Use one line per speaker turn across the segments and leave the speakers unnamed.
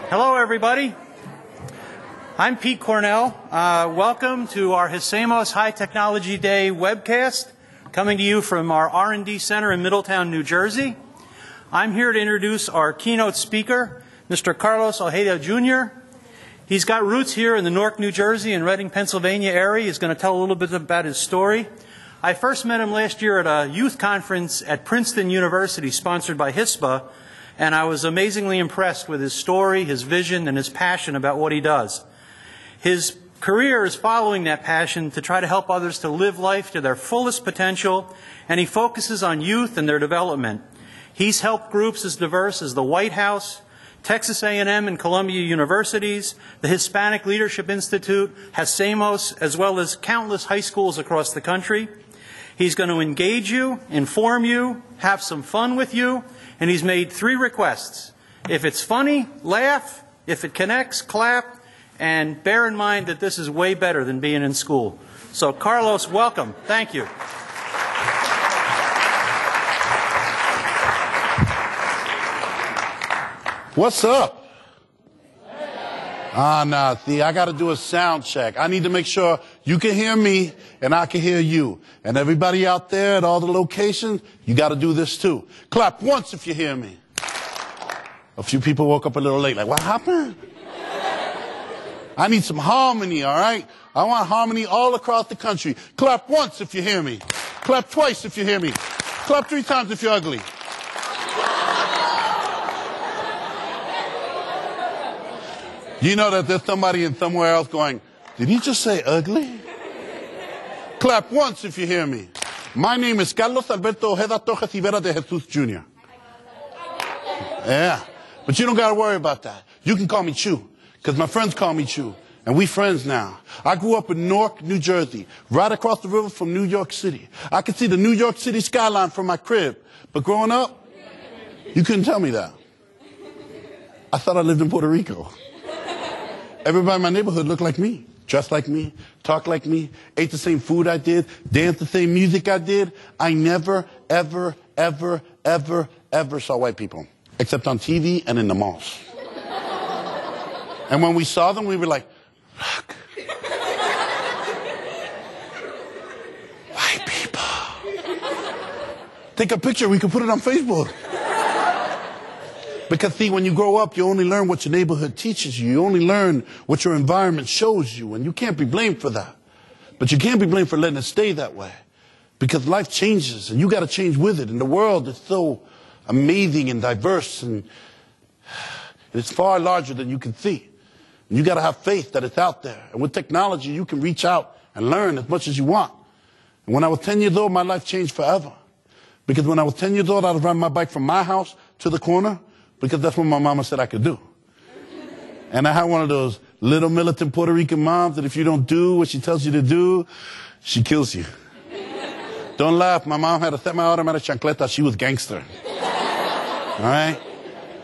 Hello, everybody. I'm Pete Cornell. Welcome to our HACEMOS High Technology Day webcast, coming to you from our R&D Center in Middletown, New Jersey. I'm here to introduce our keynote speaker, Mr. Carlos Ojeda, Jr. He's got roots here in the Newark, New Jersey and Reading, Pennsylvania area. He's going to tell a little bit about his story. I first met him last year at a youth conference at Princeton University, sponsored by HISPA, and I was amazingly impressed with his story, his vision, and his passion about what he does. His career is following that passion to try to help others to live life to their fullest potential, and he focuses on youth and their development. He's helped groups as diverse as the White House, Texas A&M and Columbia Universities, the Hispanic Leadership Institute, HACEMOS, as well as countless high schools across the country. He's going to engage you, inform you, have some fun with you, and he's made 3 requests. If it's funny, laugh. If it connects, clap. And bear in mind that this is way better than being in school. So, Carlos, welcome. Thank you.
What's up? Nah, see, I got to do a sound check. I need to make sure you can hear me and I can hear you. And everybody out there at all the locations, you got to do this too. Clap once if you hear me. A few people woke up a little late, like, what happened? I need some harmony, all right? I want harmony all across the country. Clap once if you hear me. Clap twice if you hear me. Clap 3 times if you're ugly. You know that there's somebody in somewhere else going, did he just say ugly? Clap once if you hear me. My name is Carlos Alberto Ojeda Torres Rivera de Jesus Jr. Yeah, but you don't got to worry about that. You can call me Chew, because my friends call me Chew, and we friends now. I grew up in Newark, New Jersey, right across the river from New York City. I could see the New York City skyline from my crib, but growing up, you couldn't tell me that. I thought I lived in Puerto Rico. Everybody in my neighborhood looked like me, dressed like me, talked like me, ate the same food I did, danced the same music I did. I never, ever, ever, ever, ever saw white people, except on TV and in the malls. And when we saw them, we were like, look, white people. Take a picture, we can put it on Facebook. Because, see, when you grow up, you only learn what your neighborhood teaches you. You only learn what your environment shows you, and you can't be blamed for that. But you can't be blamed for letting it stay that way. Because life changes, and you got to change with it. And the world is so amazing and diverse, and it's far larger than you can see. And you got to have faith that it's out there. And with technology, you can reach out and learn as much as you want. And when I was 10 years old, my life changed forever. Because when I was 10 years old, I was riding my bike from my house to the corner, because that's what my mama said I could do. And I had one of those little militant Puerto Rican moms that if you don't do what she tells you to do, she kills you. Don't laugh. My mom had a semi-automatic chancleta. She was gangster. All right?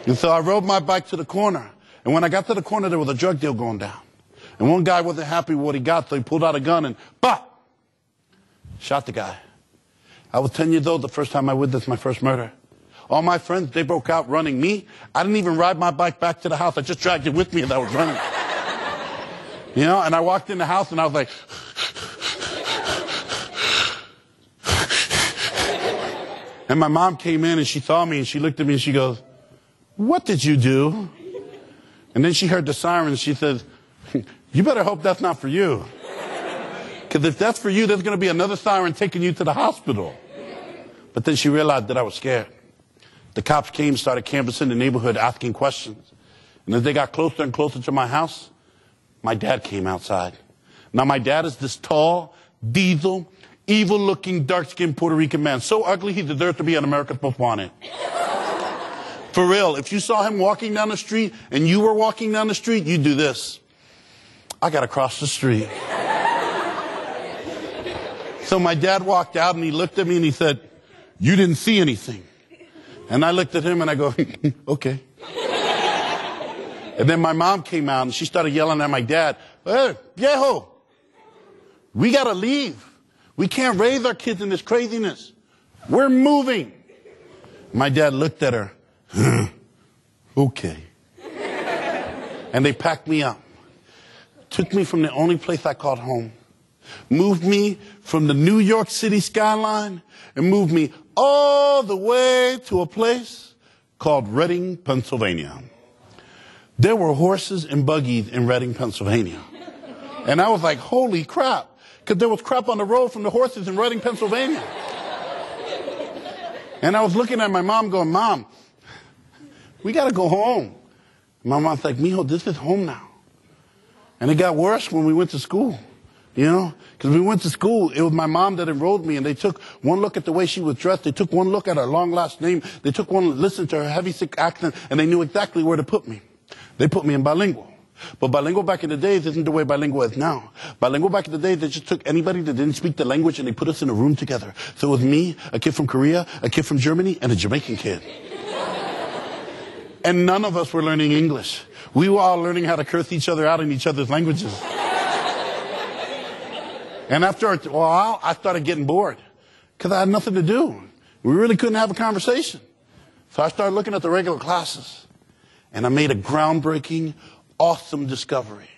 And so I rode my bike to the corner. And when I got to the corner, there was a drug deal going down. And one guy wasn't happy with what he got, so he pulled out a gun and, pop! Shot the guy. I was 10 years old the first time I witnessed my first murder. All my friends, they broke out running. Me, I didn't even ride my bike back to the house. I just dragged it with me as I was running. You know, and I walked in the house and I was like, and my mom came in and she saw me and she looked at me and she goes, what did you do? And then she heard the siren and she says, you better hope that's not for you. Because if that's for you, there's going to be another siren taking you to the hospital. But then she realized that I was scared. The cops came, started canvassing the neighborhood, asking questions. And as they got closer and closer to my house, my dad came outside. Now, my dad is this tall, diesel, evil-looking, dark-skinned Puerto Rican man. So ugly, he deserves to be on America's Most Wanted. For real, if you saw him walking down the street and you were walking down the street, you'd do this. I got to cross the street. So my dad walked out and he looked at me and he said, you didn't see anything. And I looked at him and I go, okay. And then my mom came out and she started yelling at my dad, hey, viejo, we got to leave. We can't raise our kids in this craziness. We're moving. My dad looked at her. Okay. And they packed me up. Took me from the only place I called home. Moved me from the New York City skyline and moved me all the way to a place called Reading, Pennsylvania. There were horses and buggies in Reading, Pennsylvania. And I was like, holy crap. Because there was crap on the road from the horses in Reading, Pennsylvania. And I was looking at my mom going, Mom, we got to go home. My mom's like, Mijo, this is home now. And it got worse when we went to school, you know, because we went to school. It was my mom that enrolled me, and they took one look at the way she was dressed. They took one look at her long last name. They took one listen to her heavy, sick accent, and they knew exactly where to put me. They put me in bilingual. But bilingual back in the days isn't the way bilingual is now. Bilingual back in the days, they just took anybody that didn't speak the language, and they put us in a room together. So it was me, a kid from Korea, a kid from Germany, and a Jamaican kid. And none of us were learning English. We were all learning how to curse each other out in each other's languages. And after a while, I started getting bored because I had nothing to do. We really couldn't have a conversation. So I started looking at the regular classes, and I made a groundbreaking, awesome discovery.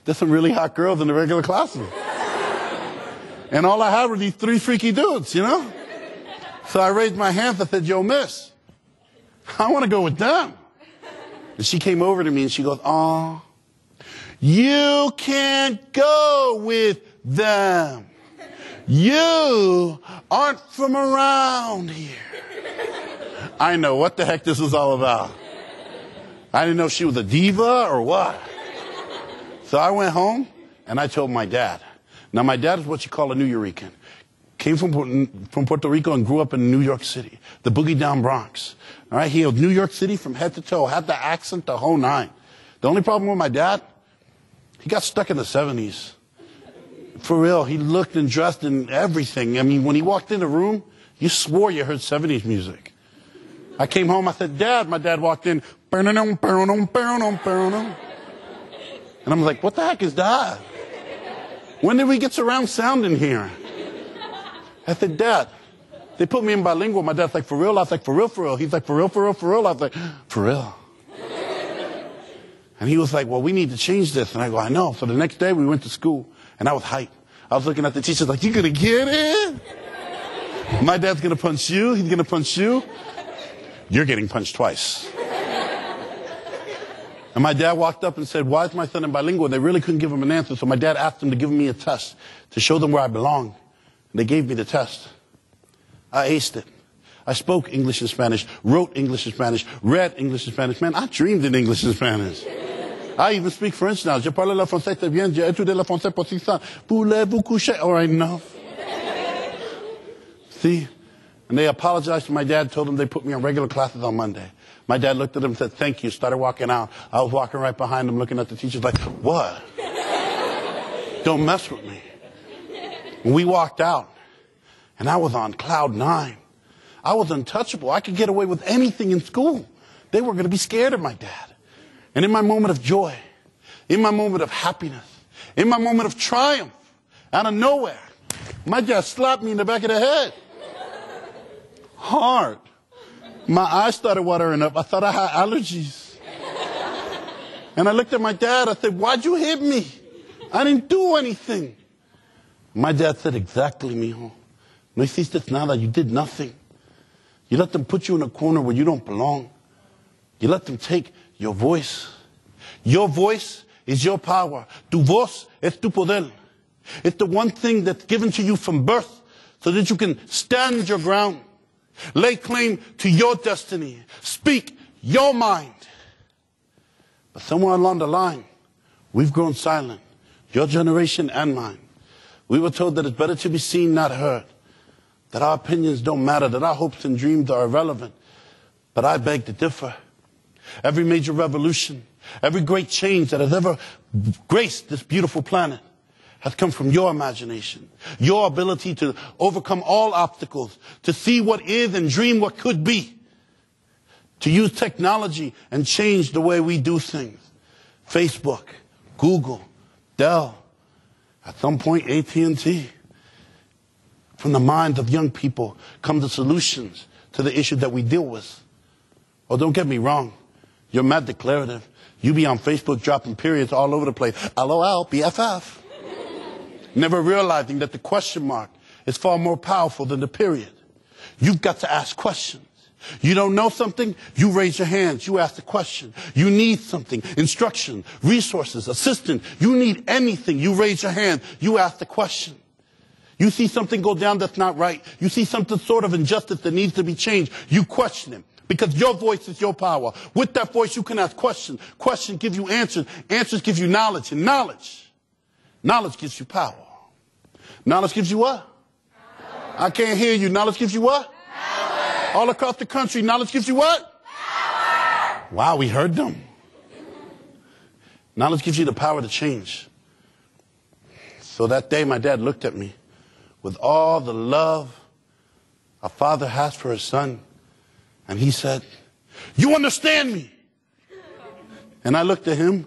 There's some really hot girls in the regular classes. And all I had were these three freaky dudes, you know? So I raised my hands and I said, yo, miss, I want to go with them. And she came over to me and she goes, "Aw, you can't go with them. You aren't from around here." I know what the heck this was all about. I didn't know if she was a diva or what. So I went home and I told my dad. Now my dad is what you call a New Yorican. Came from Puerto Rico and grew up in New York City, the boogie down Bronx. All right, he was New York City from head to toe, had the accent, the whole nine. The only problem with my dad, he got stuck in the 70s. For real, he looked and dressed and everything. I mean, when he walked in the room, you swore you heard 70s music. I came home, I said, Dad, my dad walked in. And I'm like, what the heck is that? When did we get surround sound in here? I said, Dad, they put me in bilingual. My dad's like, for real? I was like, for real, for real. He's like, for real, for real, for real. I was like, for real. And he was like, well, we need to change this. And I go, I know. So the next day we went to school and I was hyped. I was looking at the teachers like, you gonna get it? My dad's gonna punch you. He's gonna punch you. You're getting punched twice. And my dad walked up and said, why is my son in bilingual? They really couldn't give him an answer. So my dad asked them to give me a test to show them where I belong. And they gave me the test. I aced it. I spoke English and Spanish, wrote English and Spanish, read English and Spanish. Man, I dreamed in English and Spanish. I even speak French now. Je parle le français très bien. J'ai étudié le français pour 6 ans. Voulez-vous coucher? All right, enough. See? And they apologized to my dad, told him they put me on regular classes on Monday. My dad looked at him and said, thank you, started walking out. I was walking right behind him looking at the teachers like, what? Don't mess with me. And we walked out, and I was on cloud 9. I was untouchable. I could get away with anything in school. They were going to be scared of my dad. And in my moment of joy, in my moment of happiness, in my moment of triumph, out of nowhere, my dad slapped me in the back of the head. Hard. My eyes started watering up. I thought I had allergies. And I looked at my dad. I said, why'd you hit me? I didn't do anything. My dad said, exactly, mijo. No hiciste nada. You did nothing. You let them put you in a corner where you don't belong. You let them take your voice. Your voice is your power. Tu voz es tu poder. It's the one thing that's given to you from birth so that you can stand your ground. Lay claim to your destiny. Speak your mind. But somewhere along the line, we've grown silent. Your generation and mine. We were told that it's better to be seen, not heard. That our opinions don't matter. That our hopes and dreams are irrelevant. But I beg to differ. Every major revolution, every great change that has ever graced this beautiful planet has come from your imagination, your ability to overcome all obstacles, to see what is and dream what could be, to use technology and change the way we do things. Facebook, Google, Dell, at some point AT&T. From the minds of young people come the solutions to the issues that we deal with. Oh, don't get me wrong. You're mad declarative. You be on Facebook dropping periods all over the place. LOL, BFF. Never realizing that the question mark is far more powerful than the period. You've got to ask questions. You don't know something, you raise your hands, you ask the question. You need something, instruction, resources, assistance. You need anything, you raise your hand, you ask the question. You see something go down that's not right. You see something sort of injustice that needs to be changed. You question it because your voice is your power. With that voice, you can ask questions. Questions give you answers. Answers give you knowledge. And knowledge gives you power. Knowledge gives you what? Power. I can't hear you. Knowledge gives you what? Power. All across the country, knowledge gives you what? Power. Wow, we heard them. Knowledge gives you the power to change. So that day, my dad looked at me with all the love a father has for his son. And he said, "You understand me?" And I looked at him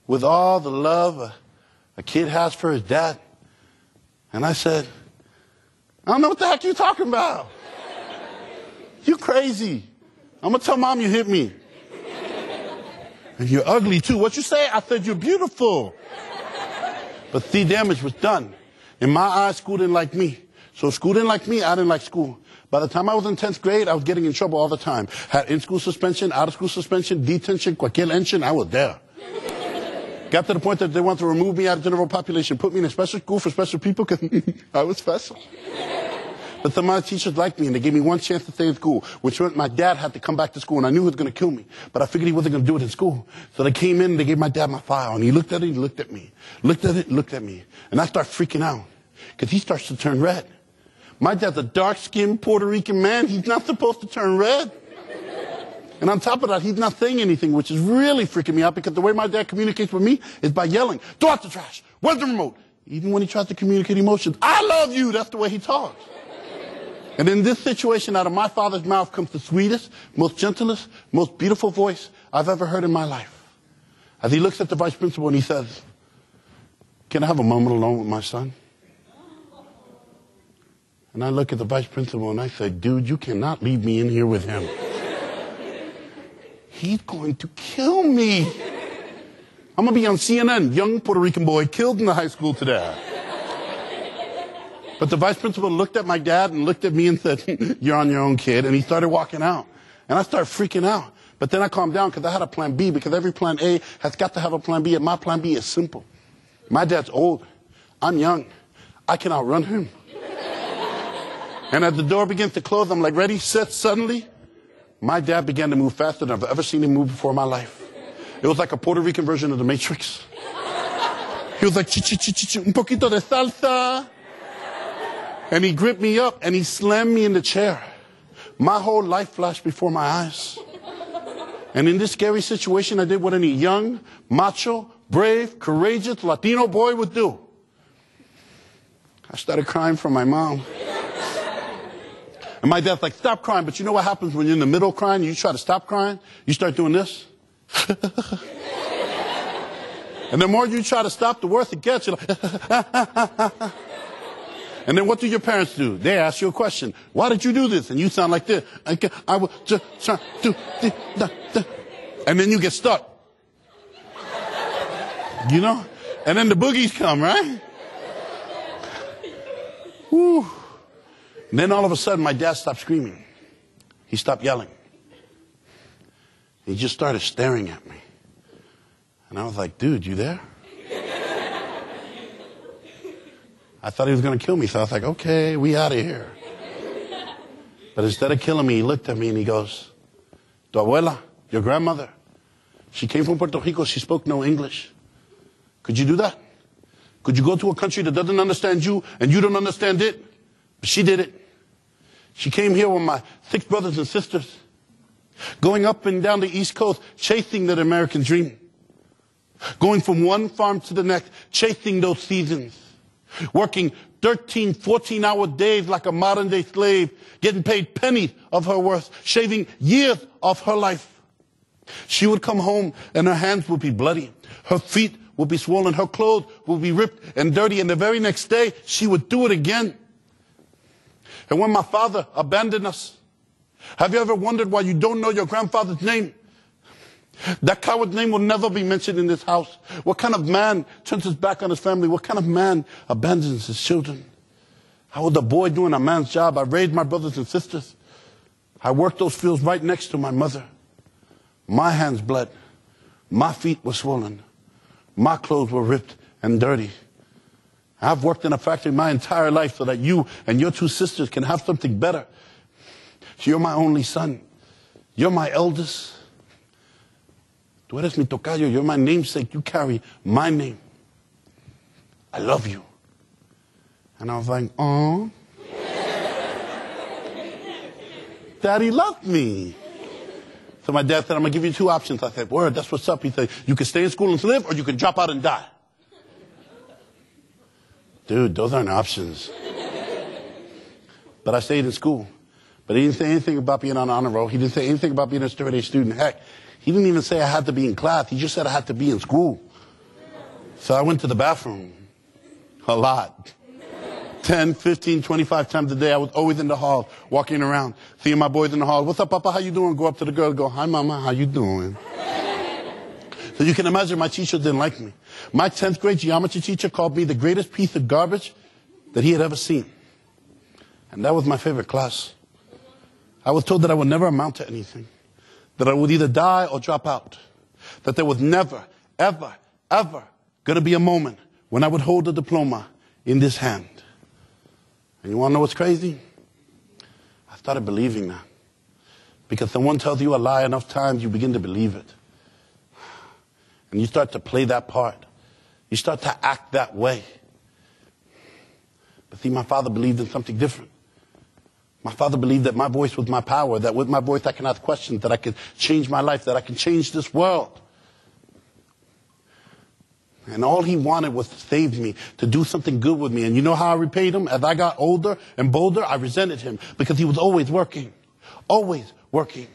with all the love a kid has for his dad. And I said, "I don't know what the heck you're talking about. You crazy. I'm going to tell Mom you hit me. And you're ugly too. What you say?" I said, "You're beautiful." But see, damage was done. In my eyes, school didn't like me. So school didn't like me, I didn't like school. By the time I was in 10th grade, I was getting in trouble all the time. Had in-school suspension, out-of-school suspension, detention, cualquier engine, I was there. Got to the point that they wanted to remove me out of the general population, put me in a special school for special people because I was special. But some of my teachers liked me, and they gave me one chance to stay in school, which meant my dad had to come back to school, and I knew he was going to kill me. But I figured he wasn't going to do it in school. So they came in, and they gave my dad my file, and he looked at it, he looked at me. Looked at it, looked at me. And I start freaking out, because he starts to turn red. My dad's a dark-skinned Puerto Rican man. He's not supposed to turn red. And on top of that, he's not saying anything, which is really freaking me out, because the way my dad communicates with me is by yelling, "Throw out the trash. Where's the remote?" Even when he tries to communicate emotions, "I love you." That's the way he talks. And in this situation, out of my father's mouth comes the sweetest, most gentlest, most beautiful voice I've ever heard in my life. As he looks at the vice principal and he says, "Can I have a moment alone with my son?" And I look at the vice principal and I say, "Dude, you cannot leave me in here with him. He's going to kill me. I'm going to be on CNN, young Puerto Rican boy killed in the high school today." But the vice principal looked at my dad and looked at me and said, "You're on your own, kid." And he started walking out. And I started freaking out. But then I calmed down because I had a plan B, because every plan A has got to have a plan B. And my plan B is simple. My dad's old. I'm young. I can outrun him. And as the door begins to close, I'm like, ready, set, suddenly, my dad began to move faster than I've ever seen him move before in my life. It was like a Puerto Rican version of the Matrix. He was like, un poquito de salsa. And he gripped me up and he slammed me in the chair. My whole life flashed before my eyes. And in this scary situation, I did what any young, macho, brave, courageous Latino boy would do. I started crying for my mom. And my dad's like, "Stop crying." But you know what happens when you're in the middle of crying? You try to stop crying, you start doing this. And the more you try to stop, the worse it gets. You're like, and then what do your parents do? They ask you a question. "Why did you do this?" And you sound like this. "I was just trying to do this." And then you get stuck. You know? And then the boogies come, right? Woo. And then all of a sudden, my dad stopped screaming. He stopped yelling. He just started staring at me. And I was like, "Dude, you there?" I thought he was going to kill me, so I was like, "Okay, we out of here." But instead of killing me, he looked at me and he goes, "Tu abuela, your grandmother, she came from Puerto Rico, she spoke no English. Could you do that? Could you go to a country that doesn't understand you and you don't understand it?" But she did it. She came here with my 6 brothers and sisters, going up and down the East Coast, chasing that American dream. Going from one farm to the next, chasing those seasons. Working 13, 14-hour days like a modern-day slave, getting paid pennies of her worth, shaving years off her life. She would come home and her hands would be bloody. Her feet would be swollen. Her clothes would be ripped and dirty. And the very next day, she would do it again. And when my father abandoned us, have you ever wondered why you don't know your grandfather's name? That coward's name will never be mentioned in this house. What kind of man turns his back on his family? What kind of man abandons his children? I was a boy doing a man's job. I raised my brothers and sisters. I worked those fields right next to my mother. My hands bled. My feet were swollen. My clothes were ripped and dirty. I've worked in a factory my entire life so that you and your two sisters can have something better. You're my only son. You're my eldest. Tú eres mi tocayo. You're my namesake. You carry my name. I love you. And I was like, oh. Daddy loved me. So my dad said, I'm going to give you two options. I said, word, that's what's up. He said, you can stay in school and live, or you can drop out and die. Dude, those aren't options. But I stayed in school. But he didn't say anything about being on honor roll. He didn't say anything about being a straight A student. Heck, he didn't even say I had to be in class. He just said I had to be in school. So I went to the bathroom a lot. 10, 15, 25 times a day. I was always in the hall, walking around, seeing my boys in the hall. What's up, Papa? How you doing? Go up to the girl and go, hi, Mama. How you doing? So you can imagine my teachers didn't like me. My 10th grade geometry teacher called me the greatest piece of garbage that he had ever seen. And that was my favorite class. I was told that I would never amount to anything, that I would either die or drop out, that there was never, ever, ever going to be a moment when I would hold a diploma in this hand. And you want to know what's crazy? I started believing that. Because someone tells you a lie enough times, you begin to believe it. And you start to play that part. You start to act that way. But see, my father believed in something different. My father believed that my voice was my power, that with my voice I can ask questions, that I can change my life, that I can change this world. And all he wanted was to save me, to do something good with me. And you know how I repaid him? As I got older and bolder, I resented him because he was always working. Always working.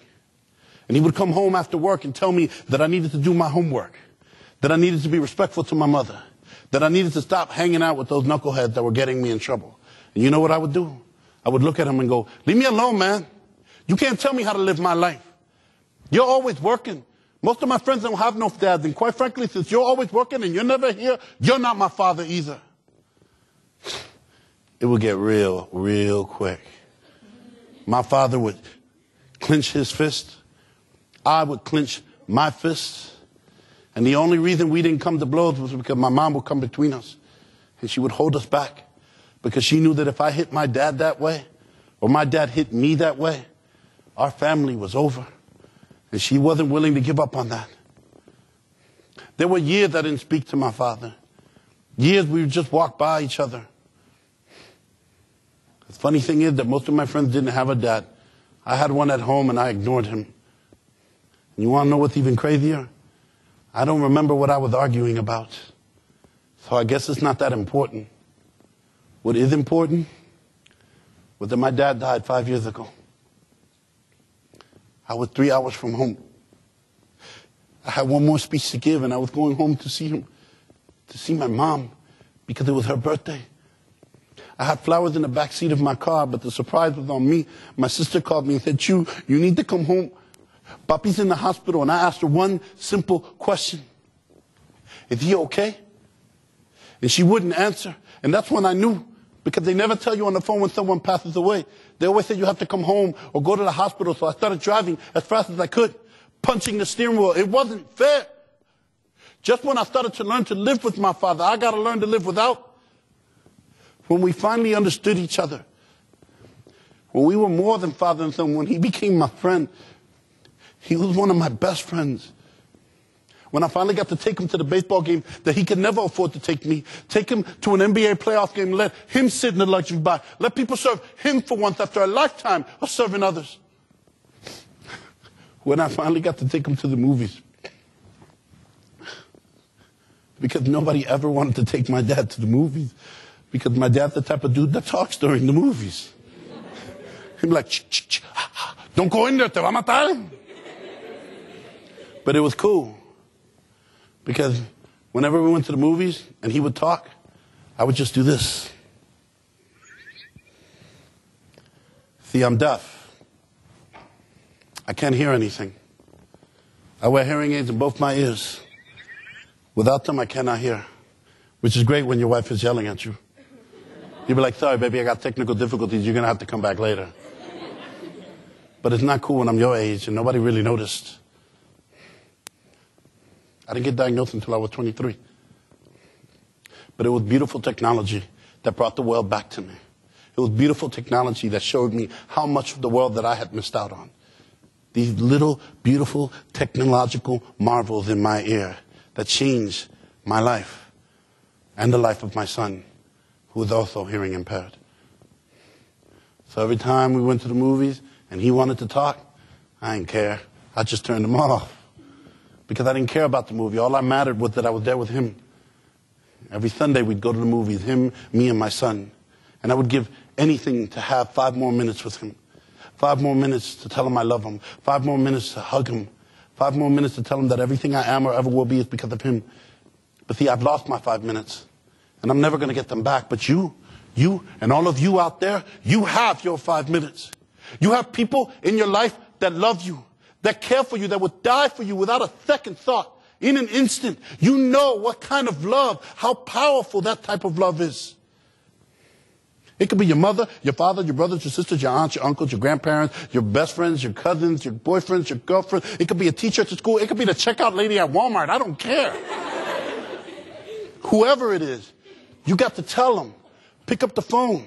And he would come home after work and tell me that I needed to do my homework, that I needed to be respectful to my mother, that I needed to stop hanging out with those knuckleheads that were getting me in trouble. And you know what I would do? I would look at him and go, leave me alone, man. You can't tell me how to live my life. You're always working. Most of my friends don't have no dads. And quite frankly, since you're always working and you're never here, you're not my father either. It would get real, real quick. My father would clench his fist. I would clench my fist. And the only reason we didn't come to blows was because my mom would come between us. And she would hold us back. Because she knew that if I hit my dad that way, or my dad hit me that way, our family was over. And she wasn't willing to give up on that. There were years I didn't speak to my father. Years we would just walk by each other. The funny thing is that most of my friends didn't have a dad. I had one at home and I ignored him. And you want to know what's even crazier? I don't remember what I was arguing about. So I guess it's not that important. What is important was that my dad died 5 years ago. I was 3 hours from home. I had one more speech to give, and I was going home to see him, to see my mom, because it was her birthday. I had flowers in the back seat of my car, but the surprise was on me. My sister called me and said, you need to come home. Papi's in the hospital, and I asked her one simple question. Is he okay? And she wouldn't answer. And that's when I knew, because they never tell you on the phone when someone passes away. They always say you have to come home or go to the hospital. So I started driving as fast as I could, punching the steering wheel. It wasn't fair. Just when I started to learn to live with my father, I got to learn to live without. When we finally understood each other, when we were more than father and son, when he became my friend, he was one of my best friends. When I finally got to take him to the baseball game that he could never afford to take me, take him to an NBA playoff game, let him sit in the luxury box, let people serve him for once after a lifetime of serving others. When I finally got to take him to the movies, because nobody ever wanted to take my dad to the movies, because my dad's the type of dude that talks during the movies. He'd be like, don't go in there, te va a matar. But it was cool. Because whenever we went to the movies and he would talk, I would just do this. See, I'm deaf. I can't hear anything. I wear hearing aids in both my ears. Without them, I cannot hear, which is great when your wife is yelling at you. You'll be like, sorry, baby, I got technical difficulties. You're going to have to come back later. But it's not cool when I'm your age and nobody really noticed. I didn't get diagnosed until I was 23. But it was beautiful technology that brought the world back to me. It was beautiful technology that showed me how much of the world that I had missed out on. These little, beautiful, technological marvels in my ear that changed my life and the life of my son, who was also hearing impaired. So every time we went to the movies and he wanted to talk, I didn't care. I just turned him off because I didn't care about the movie. All that mattered was that I was there with him. Every Sunday we'd go to the movies, him, me, and my son. And I would give anything to have 5 more minutes with him. 5 more minutes to tell him I love him. 5 more minutes to hug him. 5 more minutes to tell him that everything I am or ever will be is because of him. But see, I've lost my 5 minutes. And I'm never going to get them back. But you, and all of you out there, you have your 5 minutes. You have people in your life that love you, that care for you, that would die for you without a second thought. In an instant, you know what kind of love, how powerful that type of love is. It could be your mother, your father, your brothers, your sisters, your aunts, your uncles, your grandparents, your best friends, your cousins, your boyfriends, your girlfriends. It could be a teacher at the school. It could be the checkout lady at Walmart. I don't care. Whoever it is, you got to tell them. Pick up the phone.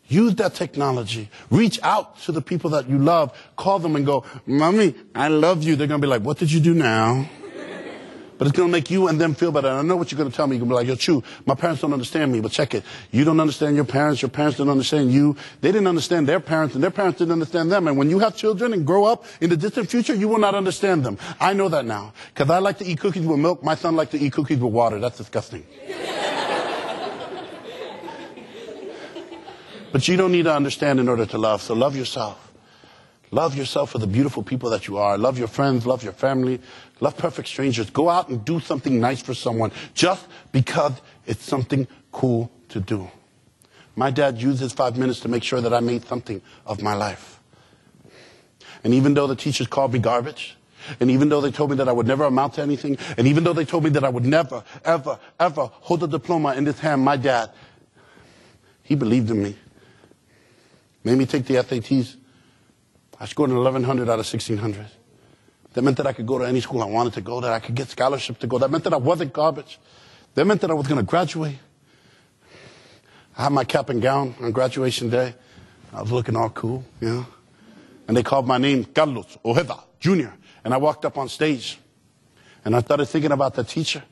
Use that technology. Reach out to the people that you love. Call them and go, Mommy, I love you. They're going to be like, what did you do now? But it's going to make you and them feel better. And I know what you're going to tell me. You're going to be like, yo, Chew, my parents don't understand me. But check it. You don't understand your parents don't understand you. They didn't understand their parents, and their parents didn't understand them. And when you have children and grow up in the distant future, you will not understand them. I know that now. Because I like to eat cookies with milk. My son likes to eat cookies with water. That's disgusting. But you don't need to understand in order to love. So love yourself. Love yourself for the beautiful people that you are. Love your friends. Love your family. Love perfect strangers. Go out and do something nice for someone just because it's something cool to do. My dad used his 5 minutes to make sure that I made something of my life. And even though the teachers called me garbage, and even though they told me that I would never amount to anything, and even though they told me that I would never, ever, ever hold a diploma in his hand, my dad, he believed in me. Made me take the SATs. I scored an 1100 out of 1600. That meant that I could go to any school I wanted to go, that I could get scholarships to go. That meant that I wasn't garbage. That meant that I was going to graduate. I had my cap and gown on graduation day. I was looking all cool, you know. And they called my name Carlos Ojeda, Jr. And I walked up on stage. And I started thinking about the teacher,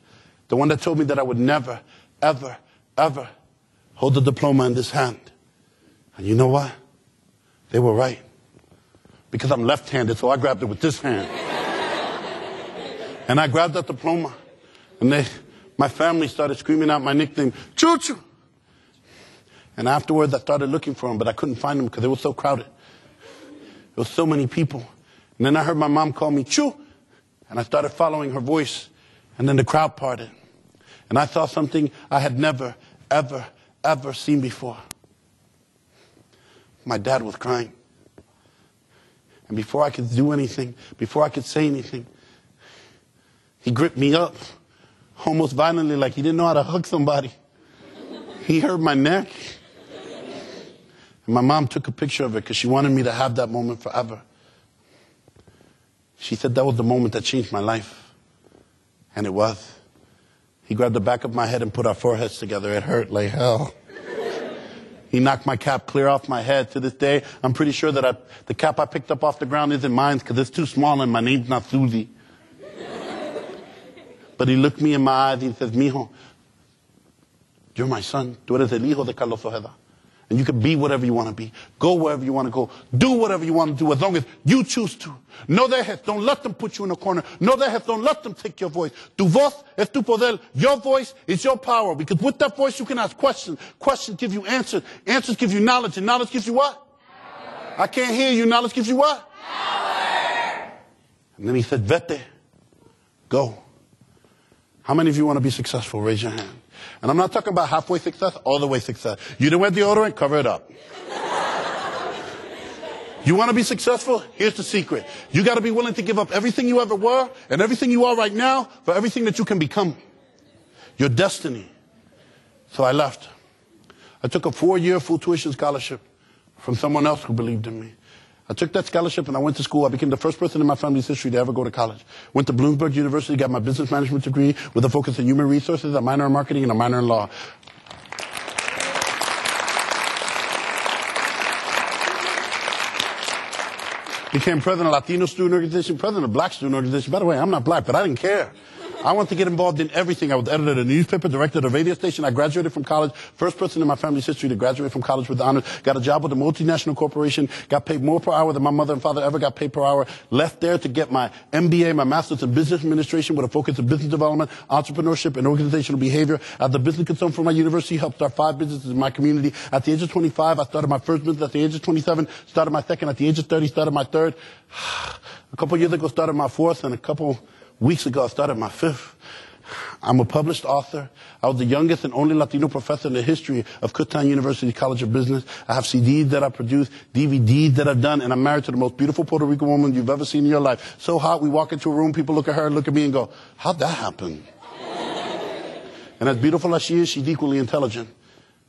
the one that told me that I would never, ever, ever hold the diploma in this hand. And you know what? They were right. Because I'm left-handed, so I grabbed it with this hand. And I grabbed that diploma. And my family started screaming out my nickname, Choo-Choo. And afterwards, I started looking for him, but I couldn't find him because it was so crowded. There was so many people. And then I heard my mom call me Choo. And I started following her voice. And then the crowd parted. And I saw something I had never, ever, ever seen before. My dad was crying. And before I could do anything, before I could say anything, he gripped me up almost violently, like he didn't know how to hug somebody. He hurt my neck. And my mom took a picture of it because she wanted me to have that moment forever. She said that was the moment that changed my life. And it was. He grabbed the back of my head and put our foreheads together. It hurt like hell. He knocked my cap clear off my head. To this day, I'm pretty sure that the cap I picked up off the ground isn't mine because it's too small and my name's not Susie. But he looked me in my eyes and he says, Mijo, you're my son. Tú eres el hijo de Carlos Ojeda. And you can be whatever you want to be. Go wherever you want to go. Do whatever you want to do as long as you choose to. No dejes. Don't let them put you in a corner. No dejes. Don't let them take your voice. Tu voz es tu poder. Your voice is your power. Because with that voice you can ask questions. Questions give you answers. Answers give you knowledge. And knowledge gives you what? Power. I can't hear you. Knowledge gives you what? Power. And then he said, vete. Go. How many of you want to be successful? Raise your hand. And I'm not talking about halfway success, all the way success. You didn't wear deodorant, cover it up. You want to be successful? Here's the secret. You got to be willing to give up everything you ever were and everything you are right now for everything that you can become. Your destiny. So I left. I took a 4-year full tuition scholarship from someone else who believed in me. I took that scholarship and I went to school. I became the first person in my family's history to ever go to college. Went to Bloomsburg University, got my business management degree with a focus in human resources, a minor in marketing, and a minor in law. Became president of Latino student organization, president of black student organization. By the way, I'm not black, but I didn't care. I wanted to get involved in everything. I was editor of the newspaper, director of the radio station. I graduated from college. First person in my family's history to graduate from college with honors. Got a job with a multinational corporation. Got paid more per hour than my mother and father ever got paid per hour. Left there to get my MBA, my master's in business administration with a focus in business development, entrepreneurship, and organizational behavior. As the business consultant for my university, helped start 5 businesses in my community. At the age of 25, I started my first business. At the age of 27, started my second. At the age of 30, started my third. A couple years ago, started my fourth, and a couple weeks ago, I started my fifth. I'm a published author. I was the youngest and only Latino professor in the history of Kutztown University College of Business. I have CDs that I produced, DVDs that I've done, and I'm married to the most beautiful Puerto Rican woman you've ever seen in your life. So hot, we walk into a room, people look at her, look at me, and go, how'd that happen? And as beautiful as she is, she's equally intelligent.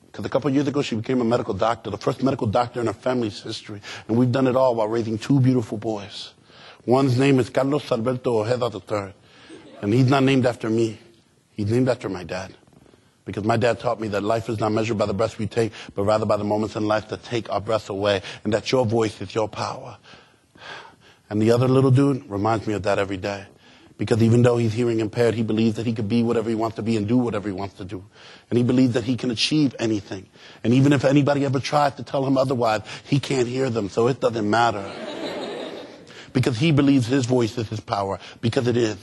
Because a couple of years ago, she became a medical doctor, the first medical doctor in her family's history. And we've done it all while raising 2 beautiful boys. One's name is Carlos Alberto Ojeda III. And he's not named after me. He's named after my dad. Because my dad taught me that life is not measured by the breaths we take, but rather by the moments in life that take our breath away. And that your voice is your power. And the other little dude reminds me of that every day. Because even though he's hearing impaired, he believes that he could be whatever he wants to be and do whatever he wants to do. And he believes that he can achieve anything. And even if anybody ever tries to tell him otherwise, he can't hear them, so it doesn't matter. Because he believes his voice is his power. Because it is.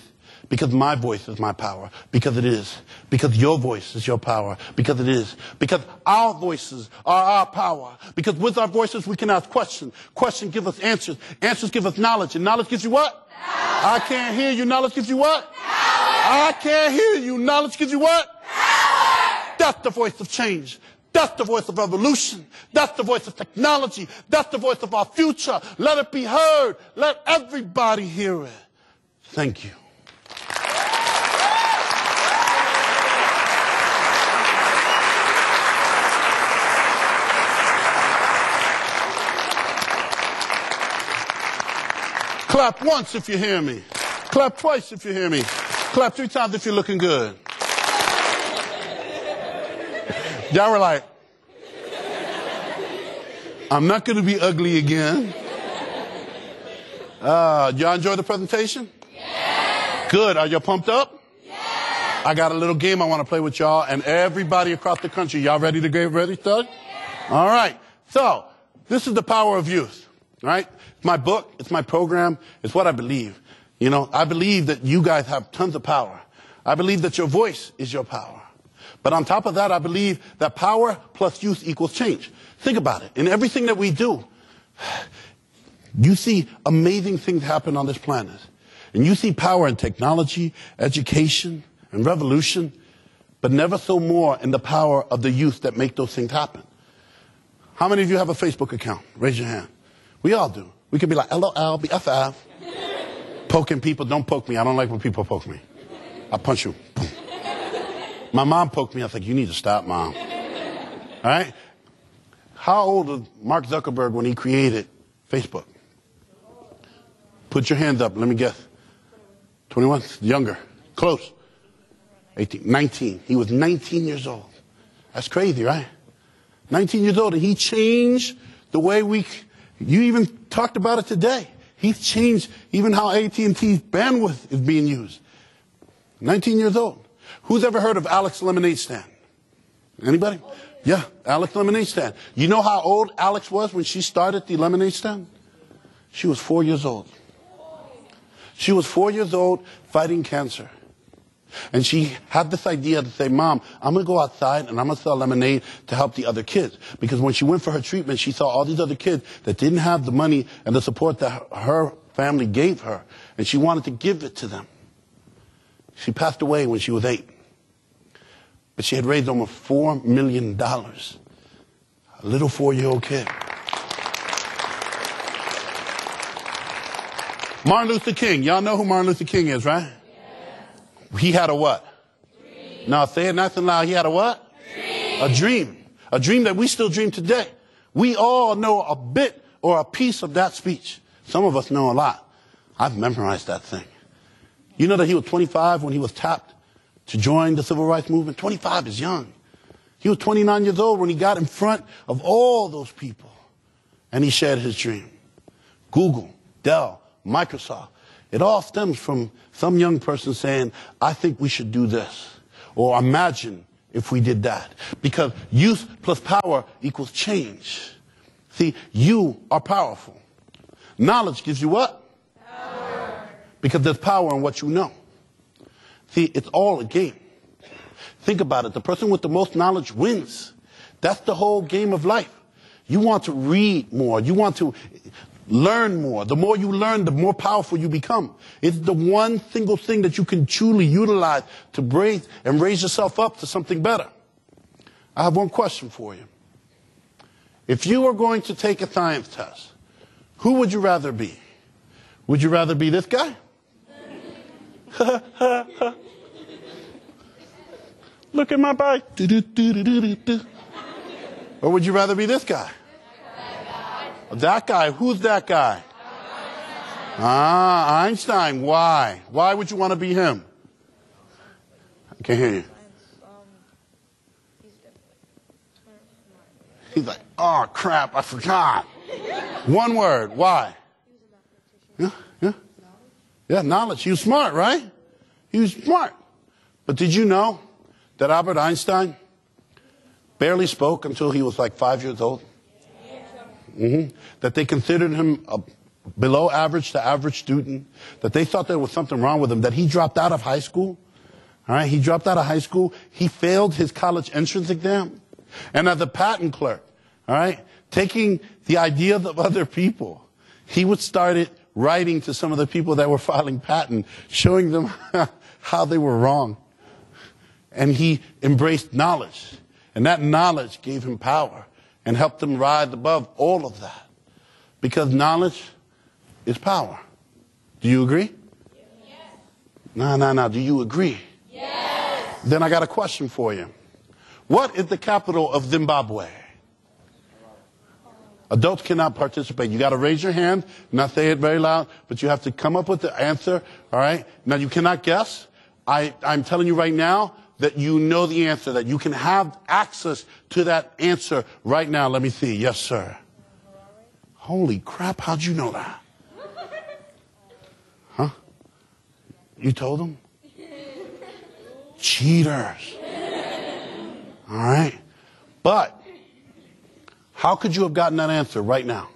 Because my voice is my power. Because it is. Because your voice is your power. Because it is. Because our voices are our power. Because with our voices we can ask questions. Questions give us answers. Answers give us knowledge. And knowledge gives you what? Power. I can't hear you. Knowledge gives you what? Power. I can't hear you. Knowledge gives you what? Power. That's the voice of change. That's the voice of evolution. That's the voice of technology. That's the voice of our future. Let it be heard. Let everybody hear it. Thank you. Clap once if you hear me. Clap twice if you hear me. Clap 3 times if you're looking good. Y'all were like, I'm not going to be ugly again. Y'all enjoy the presentation? Yes. Good. Are y'all pumped up? Yes. I got a little game I want to play with y'all and everybody across the country. Y'all ready to get ready, Doug? Yes. All right. So, this is the power of youth. All right? It's my book. It's my program. It's what I believe. You know, I believe that you guys have tons of power. I believe that your voice is your power. But on top of that, I believe that power plus youth equals change. Think about it. In everything that we do, you see amazing things happen on this planet. And you see power in technology, education, and revolution, but never so more in the power of the youth that make those things happen. How many of you have a Facebook account? Raise your hand. We all do. We could be like, LOL, BFF. Poking people, don't poke me. I don't like when people poke me. I'll punch you. Boom. My mom poked me. I was like, you need to stop, Mom. All right? How old was Mark Zuckerberg when he created Facebook? Put your hands up. Let me guess. 21? Younger. Close. 18. 19. He was 19 years old. That's crazy, right? 19 years old. And he changed the way you even talked about it today. He's changed even how AT&T's bandwidth is being used. 19 years old. Who's ever heard of Alex Lemonade Stand? Anybody? Yeah, Alex Lemonade Stand. You know how old Alex was when she started the lemonade stand? She was 4 years old. She was 4 years old fighting cancer. And she had this idea to say, Mom, I'm going to go outside and I'm going to sell lemonade to help the other kids. Because when she went for her treatment, she saw all these other kids that didn't have the money and the support that her family gave her. And she wanted to give it to them. She passed away when she was 8. But she had raised almost $4 million. A little 4-year-old kid. Martin Luther King. Y'all know who Martin Luther King is, right? Yes. He had a what? Dream. Now say it nice and loud. He had a what? Dream. A dream. A dream that we still dream today. We all know a bit or a piece of that speech. Some of us know a lot. I've memorized that thing. You know that he was 25 when he was tapped to join the civil rights movement? 25 is young. He was 29 years old when he got in front of all those people and he shared his dream. Google, Dell, Microsoft, it all stems from some young person saying, I think we should do this. Or imagine if we did that. Because youth plus power equals change. See, you are powerful. Knowledge gives you what? Power. Because there's power in what you know. See, it's all a game. Think about it. The person with the most knowledge wins. That's the whole game of life. You want to read more. You want to learn more. The more you learn, the more powerful you become. It's the one single thing that you can truly utilize to raise yourself up to something better. I have one question for you. If you were going to take a science test, who would you rather be? Would you rather be this guy? Look at my bike. Or would you rather be this guy? That guy. Who's that guy? Einstein. Why? Why would you want to be him? I can't hear you. He's like, oh crap, I forgot. One word. Why? Yeah, knowledge. He was smart, right? He was smart. But did you know that Albert Einstein barely spoke until he was like 5 years old? That they considered him a below average to average student, that they thought there was something wrong with him, that he dropped out of high school. All right, he dropped out of high school. He failed his college entrance exam. And as a patent clerk, all right, taking the ideas of other people, he would start writing to some of the people that were filing patent, showing them how they were wrong. And he embraced knowledge. And that knowledge gave him power and helped him rise above all of that. Because knowledge is power. Do you agree? Yes. No. Do you agree? Yes. Then I got a question for you. What is the capital of Zimbabwe? Adults cannot participate. You got to raise your hand, not say it very loud, but you have to come up with the answer. All right? Now, you cannot guess. I'm telling you right now that you know the answer, that you can have access to that answer right now. Let me see. Yes, sir. Holy crap, how'd you know that? Huh? You told them? Cheaters. All right? But how could you have gotten that answer right now?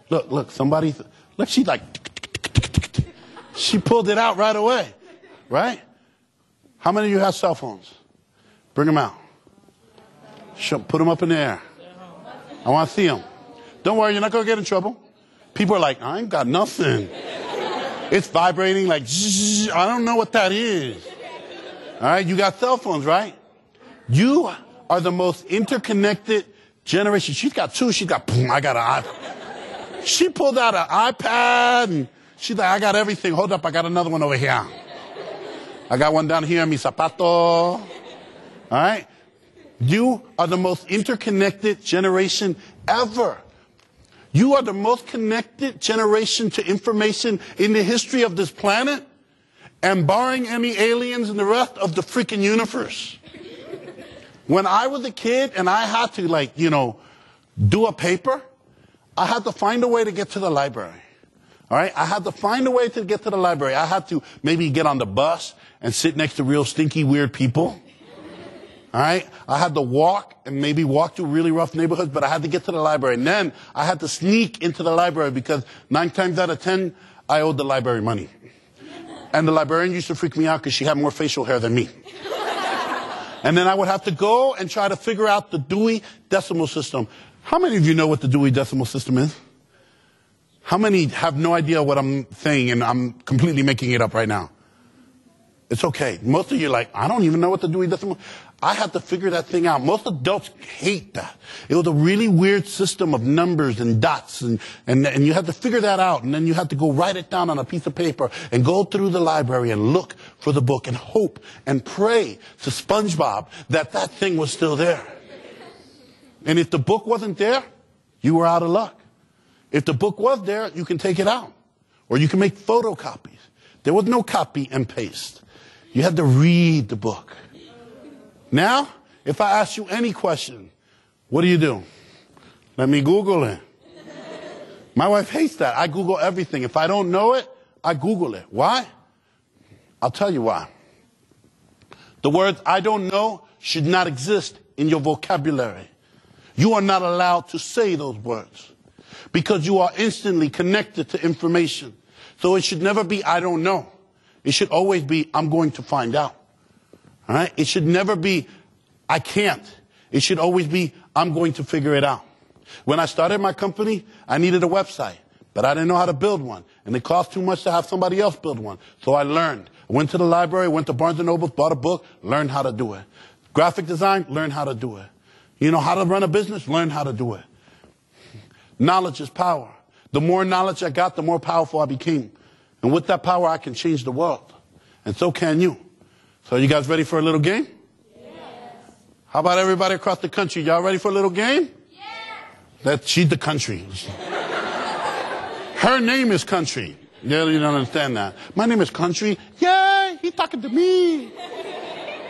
Look, somebody, look, she's like, she pulled it out right away, right? How many of you have cell phones? Bring them out. Put them up in the air. I want to see them. Don't worry, you're not going to get in trouble. People are like, I ain't got nothing. It's vibrating like, I don't know what that is. All right, you got cell phones, right? You are the most interconnected generation. She's got two. She's got, I got an iPad. She pulled out an iPad and she's like, I got everything. Hold up, I got another one over here. I got one down here in mi zapato. All right? You are the most interconnected generation ever. You are the most connected generation to information in the history of this planet, and barring any aliens in the rest of the freaking universe. When I was a kid and I had to, do a paper, I had to find a way to get to the library. All right? I had to find a way to get to the library. I had to maybe get on the bus and sit next to real stinky, weird people. All right? I had to walk and maybe walk through really rough neighborhoods, but I had to get to the library. And then I had to sneak into the library because 9 times out of 10, I owed the library money. And the librarian used to freak me out because she had more facial hair than me. And then I would have to go and try to figure out the Dewey Decimal System. How many of you know what the Dewey Decimal System is? How many have no idea what I'm saying and I'm completely making it up right now? It's okay. Most of you are like, I don't even know what to do with this. I had to figure that thing out. Most adults hate that. It was a really weird system of numbers and dots, and you had to figure that out, and then you had to go write it down on a piece of paper and go through the library and look for the book and hope and pray to SpongeBob that that thing was still there. And if the book wasn't there, you were out of luck. If the book was there, you can take it out. Or you can make photocopies. There was no copy and paste. You had to read the book. Now, if I ask you any question, what do? Let me Google it. My wife hates that. I Google everything. If I don't know it, I Google it. Why? I'll tell you why. The words I don't know should not exist in your vocabulary. You are not allowed to say those words because you are instantly connected to information. So it should never be I don't know. It should always be I'm going to find out. All right? It should never be I can't. It should always be I'm going to figure it out. When I started my company, I needed a website, but I didn't know how to build one. And it cost too much to have somebody else build one. So I learned. I went to the library, went to Barnes & Noble, bought a book, learned how to do it. Graphic design, learn how to do it. You know how to run a business, learn how to do it. Knowledge is power. The more knowledge I got, the more powerful I became. And with that power, I can change the world. And so can you. So you guys ready for a little game?
Yes.
How about everybody across the country? Y'all ready for a little game?
Yes.
She's the country. Her name is Country. Yeah, you don't understand that. My name is Country. Yay, he's talking to me.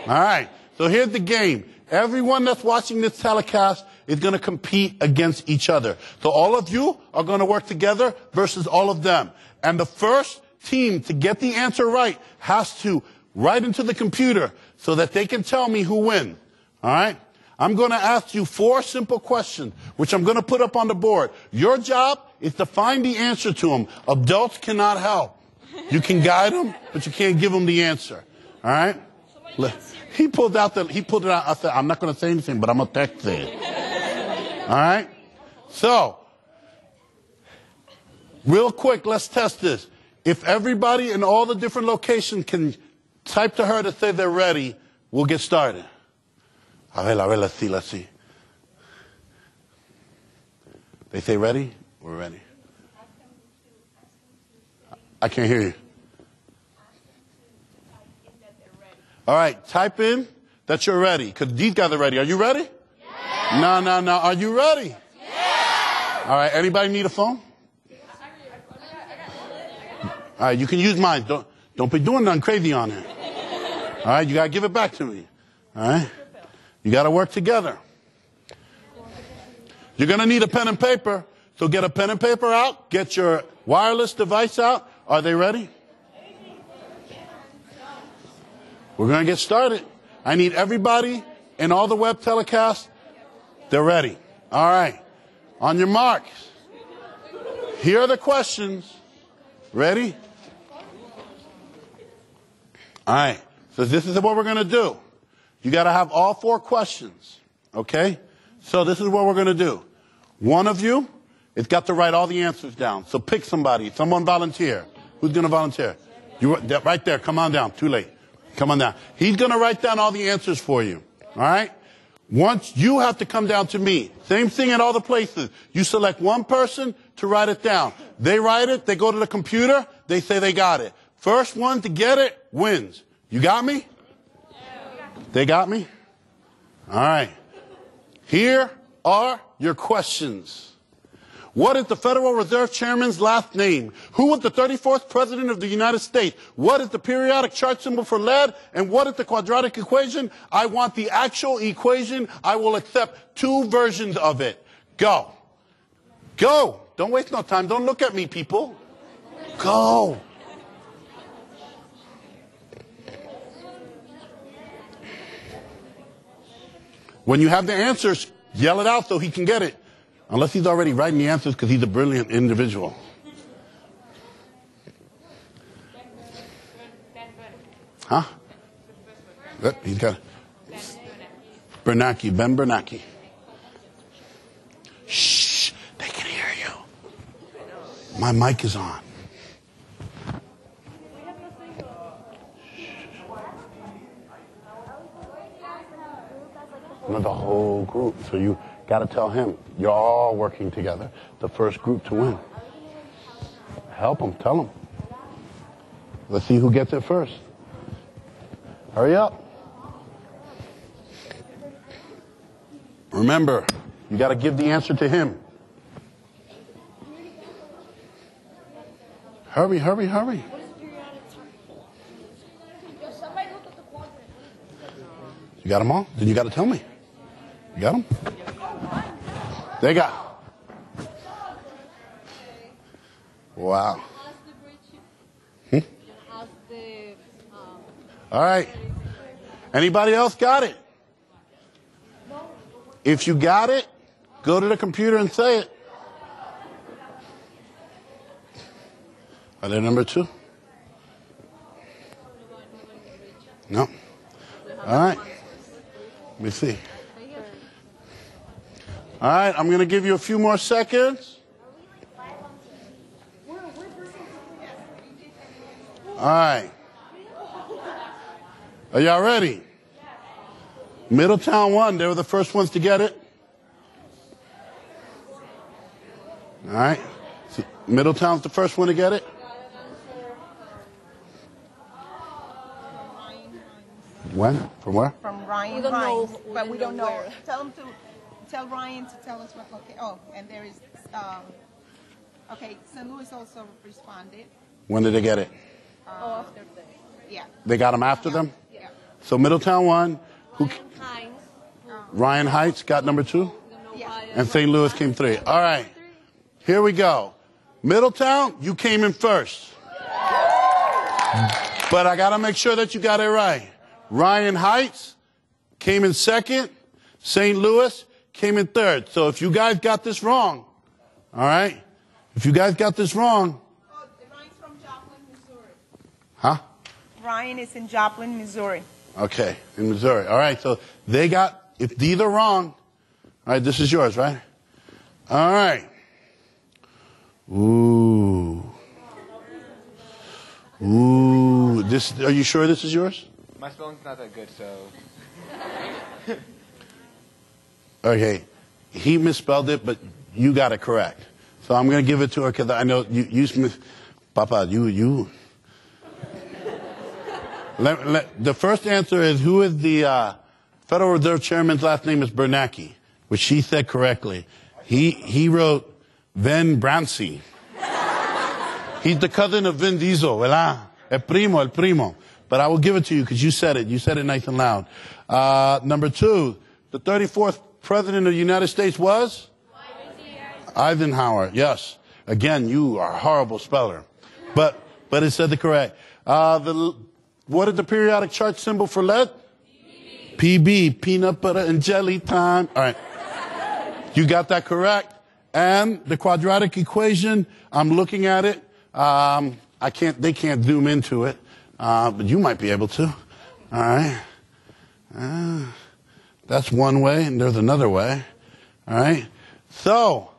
All right, so here's the game. Everyone that's watching this telecast is going to compete against each other. So all of you are going to work together versus all of them. And the first team to get the answer right has to write into the computer so that they can tell me who wins. All right? I'm going to ask you 4 simple questions, which I'm going to put up on the board. Your job is to find the answer to them. Adults cannot help. You can guide them, but you can't give them the answer. All right? He pulled it out. I said, I'm not going to say anything, but I'm going to text it. All right? So, real quick, let's test this. If everybody in all the different locations can type to her to say they're ready, we'll get started. A ver, let's see. They say ready? We're ready. I can't hear you. All right, type in that you're ready, because these guys are ready. Are you ready?
Yes.
No. Are you ready?
Yes.
All right, anybody need a phone? All right, you can use mine. Don't be doing nothing crazy on it. All right, you got to give it back to me. All right? You got to work together. You're going to need a pen and paper. So get a pen and paper out. Get your wireless device out. Are they ready? We're going to get started. I need everybody in all the web telecasts. They're ready. All right. On your marks. Here are the questions. Ready? All right. So this is what we're going to do. You got to have all 4 questions. Okay? So this is what we're going to do. One of you has got to write all the answers down. So pick somebody. Someone volunteer. Who's going to volunteer? You right there. Come on down. Too late. Come on down. He's going to write down all the answers for you. All right? Once you have to come down to me. Same thing in all the places. You select one person to write it down. They write it. They go to the computer. They say they got it. First one to get it wins. You got me? They got me? All right. Here are your questions. What is the Federal Reserve Chairman's last name? Who was the 34th President of the United States? What is the periodic chart symbol for lead? And what is the quadratic equation? I want the actual equation. I will accept 2 versions of it. Go. Go. Don't waste no time. Don't look at me, people. Go. When you have the answers, yell it out so he can get it. Unless he's already writing the answers because he's a brilliant individual. Huh? He's got Bernanke, Ben Bernanke. Shh, they can hear you. My mic is on. of the whole group. So you got to tell him, you're all working together. The first group to win. Help him, tell him. Let's see who gets it first. Hurry up. Remember, you got to give the answer to him. Hurry, hurry, hurry. You got them all? Then you got to tell me. You got them? They got. Wow. All right. Anybody else got it? If you got it, go to the computer and say it. Are there number 2? No. All right. Let me see. All right, I'm going to give you a few more seconds. All right. Are y'all ready? Middletown won. They were the first ones to get it. All right. So Middletown's the first one to get it. When? From where?
From Ryan Hines, but we don't know. Tell Ryan to tell us what location. Oh, and there is. Okay, St. Louis also responded.
When did they get it?
After the. Yeah.
They got them after them?
Yeah.
So Middletown won. Who?
Hines.
Ryan Heights got number 2?
Yeah.
And St. Louis came 3. All right. Here we go. Middletown, you came in first. But I got to make sure that you got it right. Ryan Heights came in second. St. Louis came in third. So if you guys got this wrong, all right? If you guys got this wrong.
Oh, Ryan's from Joplin, Missouri.
Huh?
Ryan is in Joplin, Missouri.
Okay, in Missouri. All right, so they got, if these are wrong, all right, this is yours, right? All right. Ooh. Ooh. This, are you sure this is yours?
My spelling's not that good, so.
Okay. He misspelled it, but you got it correct. So I'm going to give it to her because I know you Papa, you. The first answer is, who is the Federal Reserve Chairman's last name is Bernanke, which she said correctly. He wrote Vin Brancy. He's the cousin of Vin Diesel, ¿verdad? El primo. But I will give it to you because you said it. You said it nice and loud. Number 2, the 34th president of the United States was? Eisenhower, yes. Again, you are a horrible speller. But it said the correct. What is the periodic chart symbol for lead? PB, peanut butter and jelly time. All right. You got that correct. And the quadratic equation, I'm looking at it. They can't zoom into it. But you might be able to. All right. That's one way, and there's another way. All right. So,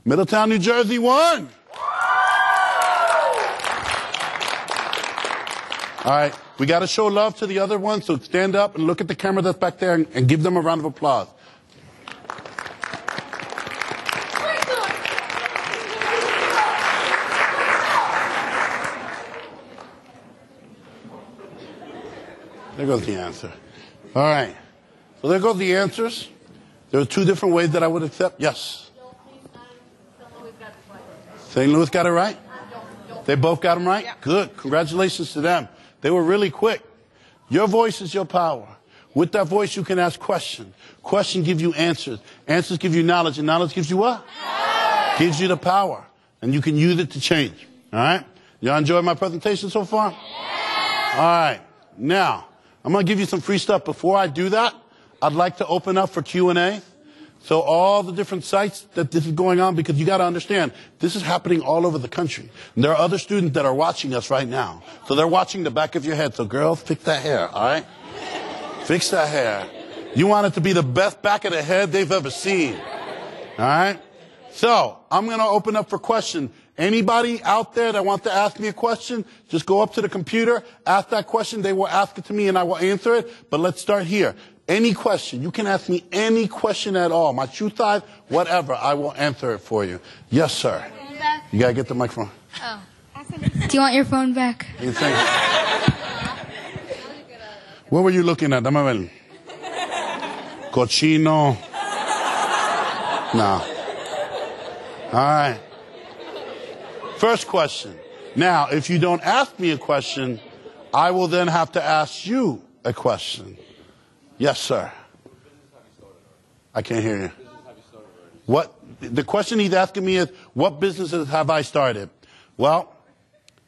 Middletown, New Jersey won. All right. We got to show love to the other one, so stand up and look at the camera that's back there and give them a round of applause. There goes the answer. All right. So there goes the answers. There are 2 different ways that I would accept. Yes. St. Louis got it right? They both got them right?
Yeah.
Good. Congratulations to them. They were really quick. Your voice is your power. With that voice, you can ask questions. Questions give you answers. Answers give you knowledge. And knowledge gives you what? Power. Gives you the power. And you can use it to change. All right? Y'all enjoyed my presentation so far? Yeah. All right. Now, I'm going to give you some free stuff. Before I do that, I'd like to open up for Q&A. So all the different sites that this is going on, because you got to understand, this is happening all over the country. And there are other students that are watching us right now. So they're watching the back of your head. So girls, fix that hair, all right? Fix that hair. You want it to be the best back of the head they've ever seen. All right? So I'm going to open up for questions. Anybody out there that wants to ask me a question, just go up to the computer, ask that question. They will ask it to me and I will answer it. But let's start here. Any question. You can ask me any question at all. My truth side, whatever. I will answer it for you. Yes, sir. You got to get the microphone.
Oh. Do you want your phone back?
You think? What were you looking at? Dame ver. Cochino. No. All right. First question. Now, if you don't ask me a question, I will then have to ask you a question. Yes, sir. I can't hear you. What? The question he's asking me is, what businesses have I started? Well,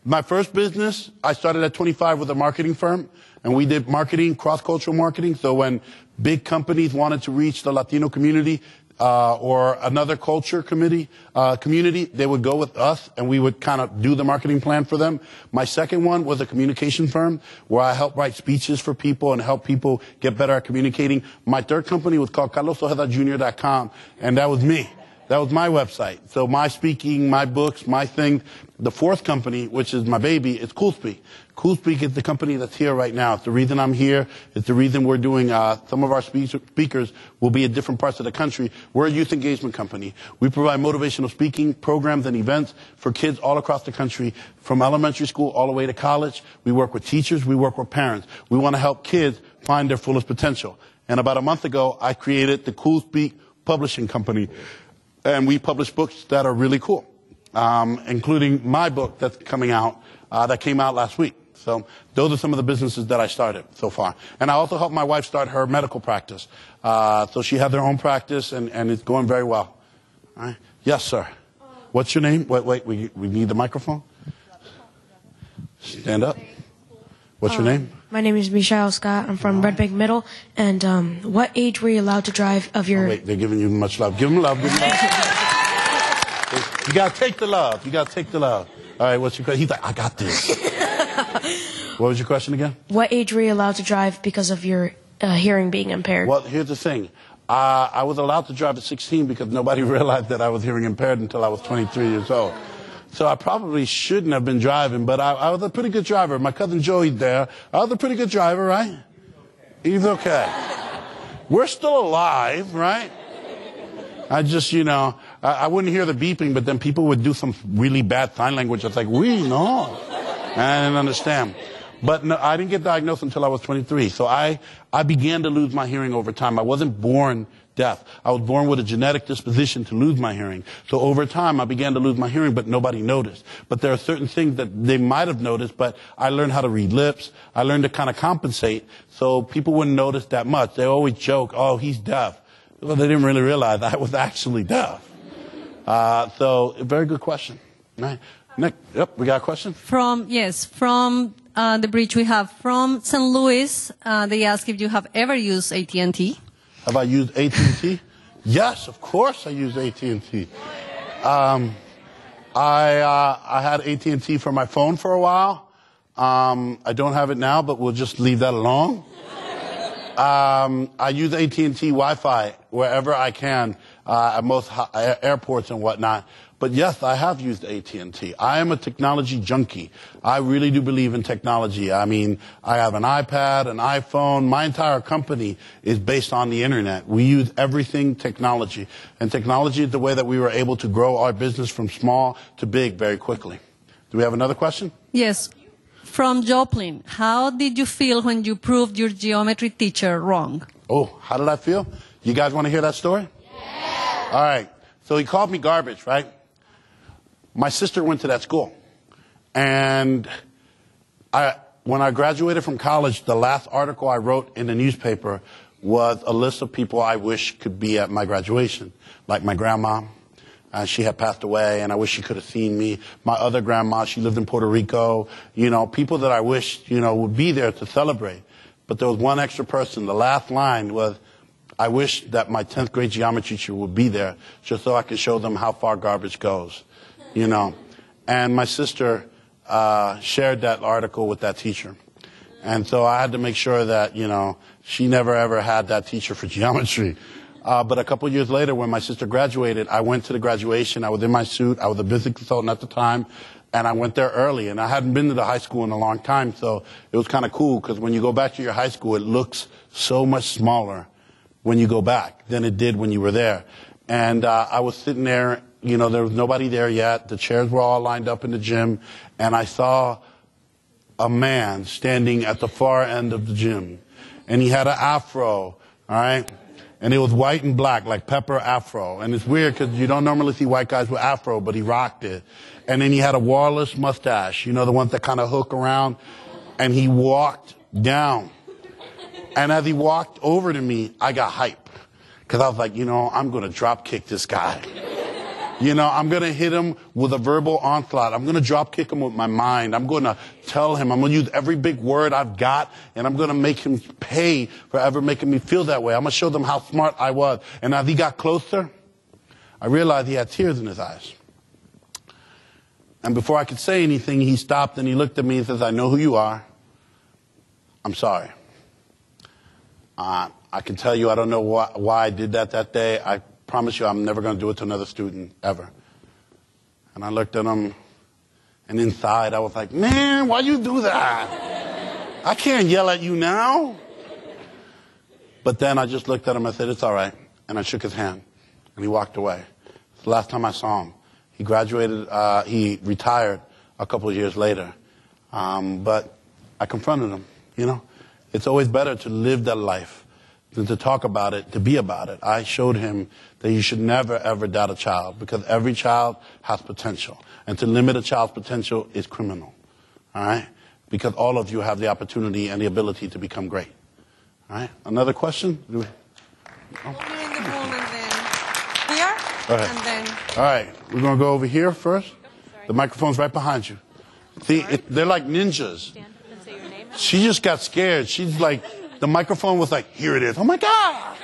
my first business, I started at 25 with a marketing firm, and we did marketing, cross-cultural marketing. So when big companies wanted to reach the Latino community or another culture community, they would go with us, and we would kind of do the marketing plan for them. My second one was a communication firm where I helped write speeches for people and help people get better at communicating. My third company was called CarlosOjedaJr.com, and that was me. That was my website. So my speaking, my books, my thing. The fourth company, which is my baby, is CoolSpeak. CoolSpeak is the company that's here right now. It's the reason I'm here. It's the reason we're doing, some of our speakers will be at different parts of the country. We're a youth engagement company. We provide motivational speaking programs and events for kids all across the country, from elementary school all the way to college. We work with teachers. We work with parents. We want to help kids find their fullest potential. And about a month ago, I created the CoolSpeak Publishing Company. And we publish books that are really cool, including my book that's coming out, that came out last week. So those are some of the businesses that I started so far. And I also helped my wife start her medical practice. So she had her own practice, and it's going very well. All right. Yes, sir. What's your name? Wait, we need the microphone. Stand up. What's your name?
My name is Michelle Scott. I'm from Red Bank Middle. And what age were you allowed to drive of your...
Oh, wait, they're giving you much love. Give them love. Give them love. You got to take the love. You got to take the love. All right, what's your question? He's like, I got this. What was your question again?
What age were you allowed to drive because of your hearing being impaired?
Well, here's the thing. I was allowed to drive at 16 because nobody realized that I was hearing impaired until I was 23 years old. So I probably shouldn't have been driving, but I was a pretty good driver. My cousin Joey's there. I was a pretty good driver, right? He's okay. We're still alive, right? I just, I wouldn't hear the beeping, but then people would do some really bad sign language. I was like, we know. And I didn't understand. But no, I didn't get diagnosed until I was 23. So I began to lose my hearing over time. I wasn't born deaf. I was born with a genetic disposition to lose my hearing. So over time, I began to lose my hearing, but nobody noticed. But there are certain things that they might have noticed, but I learned how to read lips. I learned to kind of compensate so people wouldn't notice that much. They always joke, oh, he's deaf. Well, they didn't really realize I was actually deaf. So a very good question. Right. Nick, yep, we got a question?
From the bridge we have from St. Louis, they ask if you have ever used AT&T.
Have I used AT&T? Yes, of course I use AT&T. I had AT&T for my phone for a while. I don't have it now, but we'll just leave that alone. I use AT&T Wi-Fi wherever I can, at most airports and whatnot. But yes, I have used AT&T. I am a technology junkie. I really do believe in technology. I mean, I have an iPad, an iPhone. My entire company is based on the internet. We use everything technology. And technology is the way that we were able to grow our business from small to big very quickly. Do we have another question?
Yes. From Joplin, how did you feel when you proved your geometry teacher wrong?
Oh, how did I feel? You guys want to hear that story? Yeah. All right. So he called me garbage, right? My sister went to that school. And when I graduated from college, the last article I wrote in the newspaper was a list of people I wish could be at my graduation. Like my grandma. She had passed away, and I wish she could have seen me. My other grandma, she lived in Puerto Rico. People that I wish, would be there to celebrate. But there was one extra person. The last line was, I wish that my 10th grade geometry teacher would be there just so I could show them how far garbage goes. And my sister shared that article with that teacher. And so I had to make sure that, she never ever had that teacher for geometry. But a couple of years later, when my sister graduated, I went to the graduation. I was in my suit. I was a business consultant at the time. And I went there early, and I hadn't been to the high school in a long time, so it was kind of cool, because when you go back to your high school, it looks so much smaller when you go back than it did when you were there. And I was sitting there, you know, there was nobody there yet. The chairs were all lined up in the gym, and I saw a man standing at the far end of the gym. And he had an afro, all right? And it was white and black, like pepper afro. And it's weird because you don't normally see white guys with afro, but he rocked it. And then he had a walrus mustache, you know, the ones that kind of hook around. And he walked down. And as he walked over to me, I got hype. Because I was like, you know, I'm going to drop kick this guy. You know, I'm going to hit him with a verbal onslaught. I'm going to drop kick him with my mind. I'm going to tell him. I'm going to use every big word I've got, and I'm going to make him pay for ever making me feel that way. I'm going to show them how smart I was. And as he got closer, I realized he had tears in his eyes. And before I could say anything, he stopped and he looked at me and says, I know who you are. I'm sorry. I can tell you I don't know why I did that day. I promise you I'm never going to do it to another student, ever. And I looked at him, and inside I was like, man, why you do that? I can't yell at you now. But then I just looked at him and I said, it's all right. And I shook his hand, and he walked away. It's the last time I saw him. He graduated, he retired a couple of years later. But I confronted him, you know. It's always better to live that life than to talk about it, to be about it. I showed him that you should never, ever doubt a child, because every child has potential. And to limit a child's potential is criminal, all right? Because all of you have the opportunity and the ability to become great, all right? Another question?
Only in the room and then here, and then...
All right, we're going to go over here first. The microphone's right behind you. See, they're like ninjas. She just got scared. She's like, the microphone was like, here it is. Oh, my God.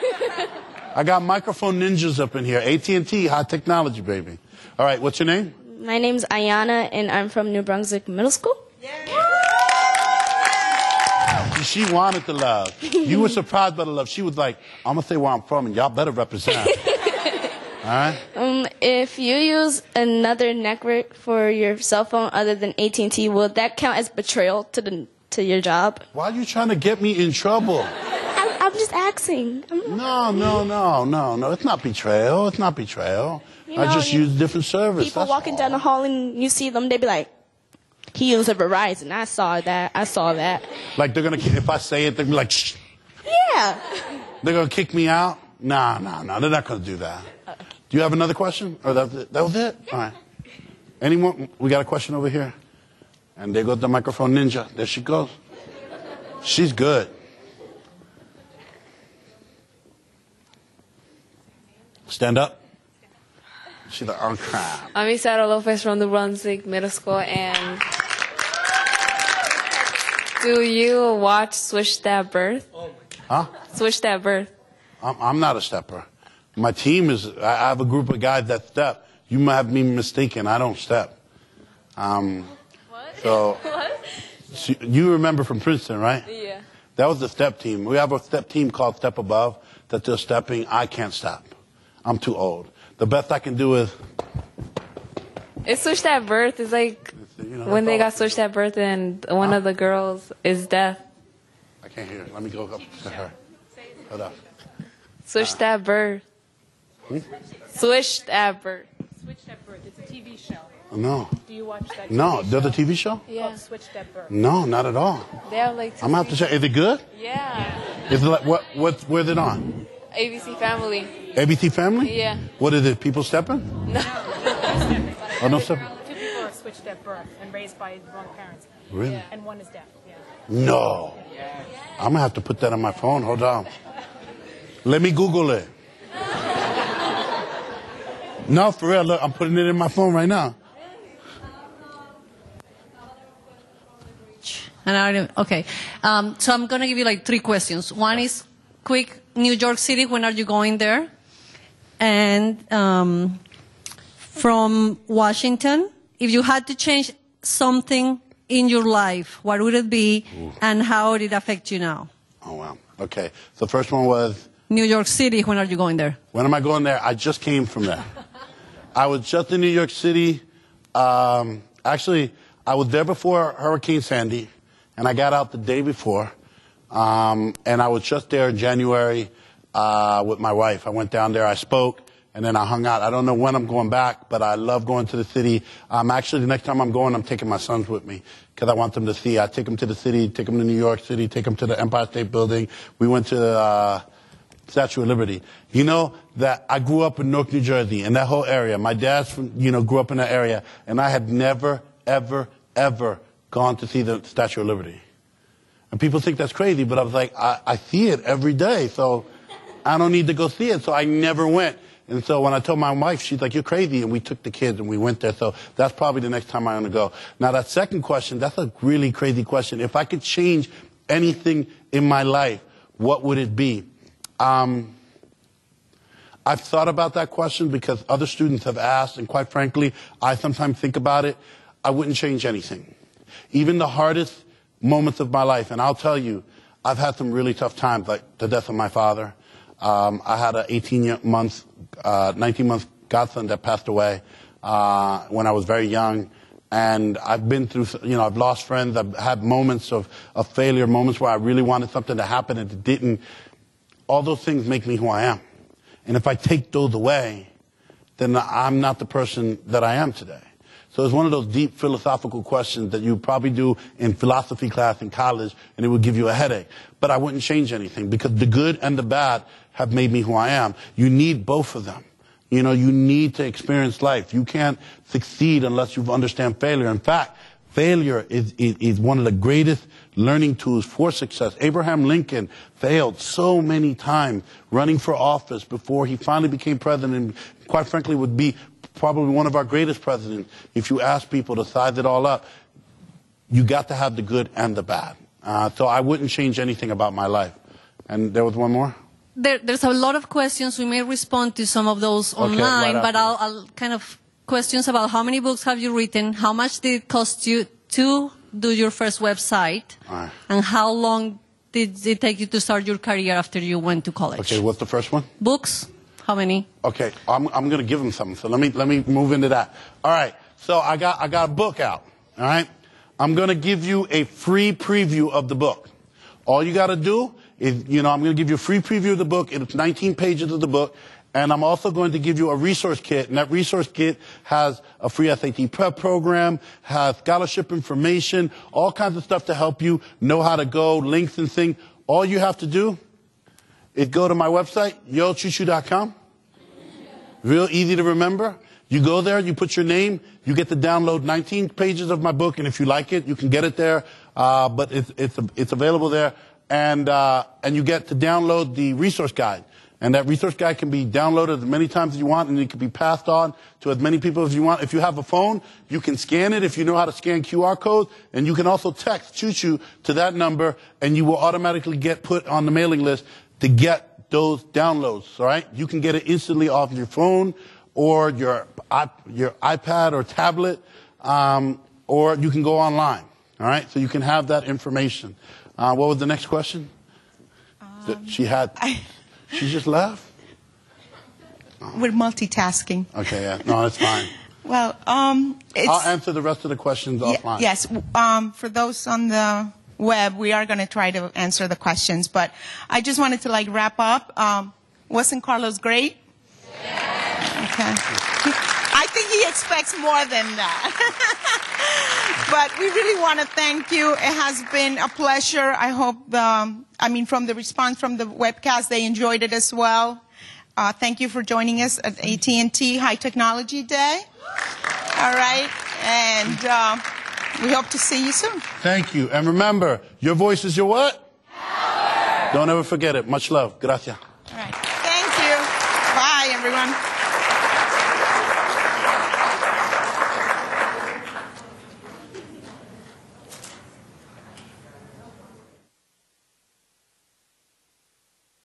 I got microphone ninjas up in here. AT&T, High Technology, baby. All right, what's your name?
My name's Ayana, and I'm from New Brunswick Middle School.
She wanted the love. You were surprised by the love. She was like, I'm going to say where I'm from, and y'all better represent. All right?
If you use another network for your cell phone other than AT&T, will that count as betrayal to your job?
Why are you trying to get me in trouble?
I'm just asking.
No. It's not betrayal. It's not betrayal.
You know,
I just use different service.
People walking down the hall and you see them, they be like, he used a Verizon. I saw that.
Like they're going to, if I say it, they're going to be like, shh.
Yeah.
They're going to kick me out? No. They're not going to do that. Do you have another question? Or that was it? All right. Anyone? We got a question over here. And there goes the microphone ninja. There she goes. She's good. Stand up. She's like, on crime.
I'm Isara Lopez from the Brunswick Middle School, and do you watch Switch That Birth?
Huh?
Switch That Birth.
I'm not a stepper. My team is, I have a group of guys that step. You might have me mistaken. I don't step.
What?
So,
What?
You remember from Princeton, right?
Yeah.
That was the step team. We have a step team called Step Above that they're stepping. I can't step. I'm too old. The best I can do is...
It's Switch That Birth. It's like when they got Switch That Birth and one of the girls is deaf.
I can't hear. Let me go up to her. Hold up.
Switch That Birth. Switch That Birth.
Switch That Birth. It's a TV show.
No.
Do you watch that?
No.
TV
There's a TV show?
Yeah.
Switch That Birth.
No, not at all.
They have like.
I'm gonna have to check. Is it good?
Yeah.
Is it like where's it on?
ABC Family.
ABC Family?
Yeah.
What is it? People stepping?
No.
Oh, no stepping.
2 people are switched at birth and raised by the wrong parents.
Really?
And one is deaf. Yeah.
No. I'm gonna have to put that on my phone. Hold on. Let me Google it. No, for real. Look, I'm putting it in my phone right now.
Okay. So I'm going to give you like 3 questions. One is quick, New York City, when are you going there? And from Washington, if you had to change something in your life, what would it be?
Ooh.
And how would it affect you now?
Oh, wow. Okay. So the first one was?
New York City, when are you going there?
When am I going there? I just came from there. I was just in New York City. Actually, I was there before Hurricane Sandy, and I got out the day before. And I was just there in January with my wife. I went down there, I spoke, and then I hung out. I don't know when I'm going back, but I love going to the city. Actually, the next time I'm going, I'm taking my sons with me because I want them to see. I take them to the city, take them to New York City, take them to the Empire State Building. We went to Statue of Liberty. You know that I grew up in Newark, New Jersey, in that whole area. My dad's from, grew up in that area, and I had never, ever, ever gone to see the Statue of Liberty. And people think that's crazy, but I was like, I see it every day, so I don't need to go see it. So I never went. And so when I told my wife, she's like, you're crazy. And we took the kids and we went there. So that's probably the next time I'm going to go. Now, that second question, that's a really crazy question. If I could change anything in my life, what would it be? I've thought about that question because other students have asked. And quite frankly, I sometimes think about it. I wouldn't change anything. Even the hardest moments of my life. And I'll tell you, I've had some really tough times, like the death of my father. I had an 19-month godson that passed away when I was very young. And I've been through, I've lost friends. I've had moments of failure, moments where I really wanted something to happen and it didn't. All those things make me who I am. And if I take those away, then I'm not the person that I am today. So it's one of those deep philosophical questions that you probably do in philosophy class in college, and it would give you a headache. But I wouldn't change anything because the good and the bad have made me who I am. You need both of them. You need to experience life. You can't succeed unless you understand failure. In fact, failure is one of the greatest learning tools for success. Abraham Lincoln failed so many times running for office before he finally became president, and quite frankly would be probably one of our greatest presidents. If you ask people to size it all up, you got to have the good and the bad. So I wouldn't change anything about my life. And there was one more?
There's a lot of questions. We may respond to some of those online, but I'll kind of questions about how many books have you written, how much did it cost you to do your first website, and how long did it take you to start your career after you went to college?
Okay, what's the first one?
Books. How many?
Okay, I'm going to give them something. So let me move into that. All right. So I got a book out. All right. I'm going to give you a free preview of the book. All you got to do is, I'm going to give you a free preview of the book. It's 19 pages of the book. And I'm also going to give you a resource kit. And that resource kit has a free SAT prep program, has scholarship information, all kinds of stuff to help you know how to go, links and things. All you have to do is go to my website, yochuchu.com. Real easy to remember. You go there, you put your name, you get to download 19 pages of my book, and if you like it, you can get it there. But it's available there, and you get to download the resource guide. And that resource guide can be downloaded as many times as you want, and it can be passed on to as many people as you want. If you have a phone, you can scan it if you know how to scan QR codes, and you can also text Chuchu to that number, and you will automatically get put on the mailing list to get those downloads, all right? You can get it instantly off your phone or your iPad or tablet, or you can go online, all right? So you can have that information. What was the next question? She just left?
We're multitasking.
Okay, yeah. No, that's fine.
Well,
I'll answer the rest of the questions offline.
Yes. For those on the web, we are going to try to answer the questions, but I just wanted to wrap up. Wasn't Carlos great? Yeah. Okay. I think he expects more than that. But we really want to thank you. It has been a pleasure. I hope, from the response from the webcast, they enjoyed it as well. Thank you for joining us at AT&T High Technology Day. All right. And we hope to see you soon.
Thank you. And remember, your voice is your what? Power. Don't ever forget it. Much love. Gracias.
All right. Thank you. Bye, everyone.